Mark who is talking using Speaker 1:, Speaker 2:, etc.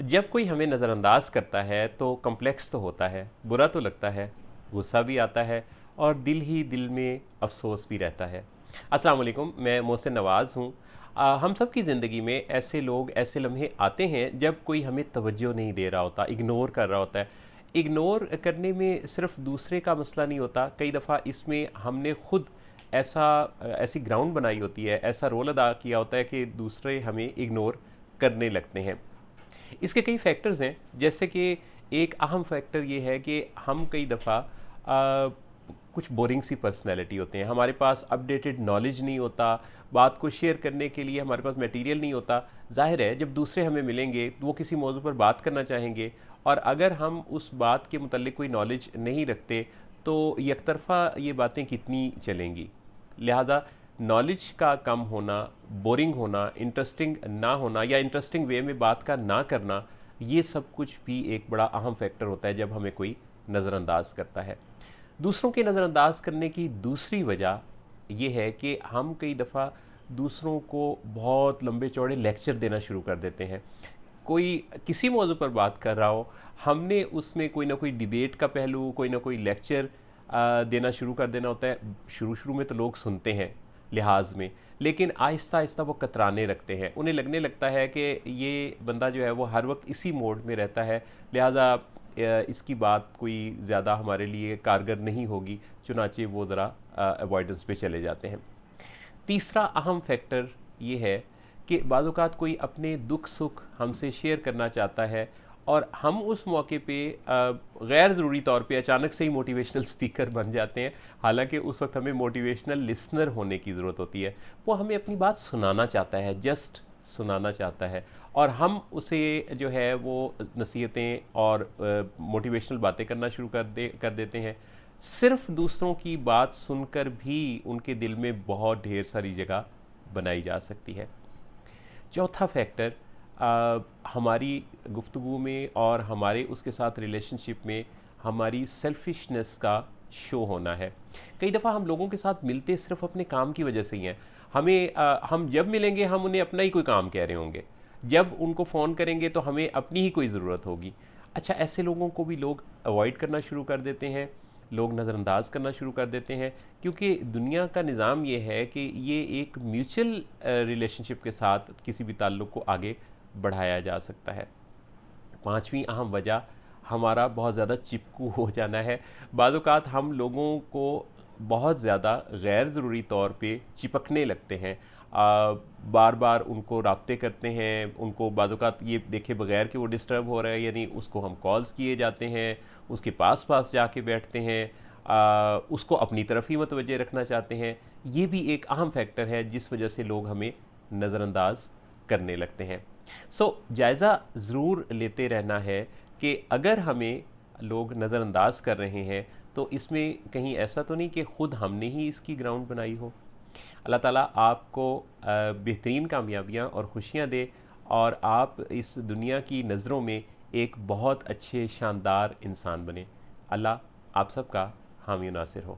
Speaker 1: जब कोई हमें नज़रअंदाज करता है तो कॉम्प्लेक्स तो होता है, बुरा तो लगता है, गुस्सा भी आता है और दिल ही दिल में अफसोस भी रहता है। अस्सलाम वालेकुम, मैं मोहसिन नवाज़ हूँ। हम सब की ज़िंदगी में ऐसे लोग, ऐसे लम्हे आते हैं जब कोई हमें तवज्जो नहीं दे रहा होता, इग्नोर कर रहा होता है। इग्नोर करने में सिर्फ़ दूसरे का मसला नहीं होता, कई दफ़ा इसमें हमने खुद ऐसी ग्राउंड बनाई होती है, ऐसा रोल अदा किया होता है कि दूसरे हमें इग्नोर करने लगते हैं। इसके कई फैक्टर्स हैं, जैसे कि एक अहम फैक्टर ये है कि हम कई दफ़ा कुछ बोरिंग सी पर्सनैलिटी होते हैं, हमारे पास अपडेटेड नॉलेज नहीं होता, बात को शेयर करने के लिए हमारे पास मटेरियल नहीं होता। ज़ाहिर है जब दूसरे हमें मिलेंगे तो वो किसी मौजू पर बात करना चाहेंगे, और अगर हम उस बात के मुतल्लिक कोई नॉलेज नहीं रखते तो यकतरफ़ा ये बातें कितनी चलेंगी। लिहाजा नॉलेज का कम होना, बोरिंग होना, इंटरेस्टिंग ना होना या इंटरेस्टिंग वे में बात का ना करना, ये सब कुछ भी एक बड़ा अहम फैक्टर होता है जब हमें कोई नज़रअंदाज करता है। दूसरों के नज़रअंदाज करने की दूसरी वजह ये है कि हम कई दफ़ा दूसरों को बहुत लंबे चौड़े लेक्चर देना शुरू कर देते हैं। कोई किसी मौजू पर बात कर रहा हो, हमने उसमें कोई ना कोई डिबेट का पहलू, कोई ना कोई लेक्चर देना शुरू कर देना होता है। शुरू शुरू में तो लोग सुनते हैं लिहाज में, लेकिन आहिस्ता आहिस्ता वो कतराने लगते हैं, उन्हें लगने लगता है कि ये बंदा जो है वो हर वक्त इसी मोड में रहता है, लिहाजा इसकी बात कोई ज़्यादा हमारे लिए कारगर नहीं होगी, चुनाचे वो ज़रा अवॉइडेंस पे चले जाते हैं। तीसरा अहम फैक्टर ये है कि बाज़ औक़ात कोई अपने दुख सुख हमसे शेयर करना चाहता है और हम उस मौके पे गैर ज़रूरी तौर पे अचानक से ही मोटिवेशनल स्पीकर बन जाते हैं। हालांकि उस वक्त हमें मोटिवेशनल लिसनर होने की ज़रूरत होती है। वो हमें अपनी बात सुनाना चाहता है, जस्ट सुनाना चाहता है, और हम उसे जो है वो नसीहतें और मोटिवेशनल बातें करना शुरू कर देते हैं। सिर्फ दूसरों की बात सुनकर भी उनके दिल में बहुत ढेर सारी जगह बनाई जा सकती है। चौथा फैक्टर हमारी गुफ्तगू में और हमारे उसके साथ रिलेशनशिप में हमारी सेल्फिशनेस का शो होना है। कई दफ़ा हम लोगों के साथ मिलते सिर्फ अपने काम की वजह से ही हैं। हम जब मिलेंगे हम उन्हें अपना ही कोई काम कह रहे होंगे, जब उनको फ़ोन करेंगे तो हमें अपनी ही कोई ज़रूरत होगी। अच्छा, ऐसे लोगों को भी लोग अवॉइड करना शुरू कर देते हैं, लोग नज़रअंदाज करना शुरू कर देते हैं, क्योंकि दुनिया का निज़ाम ये है कि ये एक म्यूचुअल रिलेशनशिप के साथ किसी भी ताल्लुक़ को आगे बढ़ाया जा सकता है। पांचवी अहम वजह हमारा बहुत ज़्यादा चिपकू हो जाना है। बाज़ औक़ात हम लोगों को बहुत ज़्यादा गैर ज़रूरी तौर पे चिपकने लगते हैं, बार बार उनको राब्ते करते हैं, उनको बाज़ औक़ात ये देखे बगैर कि वो डिस्टर्ब हो रहा है, यानी उसको हम कॉल्स किए जाते हैं, उसके पास पास जाके बैठते हैं, उसको अपनी तरफ ही मुतवज्जे रखना चाहते हैं। ये भी एक अहम फैक्टर है जिस वजह से लोग हमें नज़रअंदाज करने लगते हैं। जायज़ा ज़रूर लेते रहना है कि अगर हमें लोग नज़रअंदाज कर रहे हैं तो इसमें कहीं ऐसा तो नहीं कि ख़ुद हमने ही इसकी ग्राउंड बनाई हो। अल्लाह ताला आपको बेहतरीन कामयाबियाँ और खुशियाँ दे, और आप इस दुनिया की नज़रों में एक बहुत अच्छे शानदार इंसान बने। अल्लाह आप सबका हामी नासिर हो।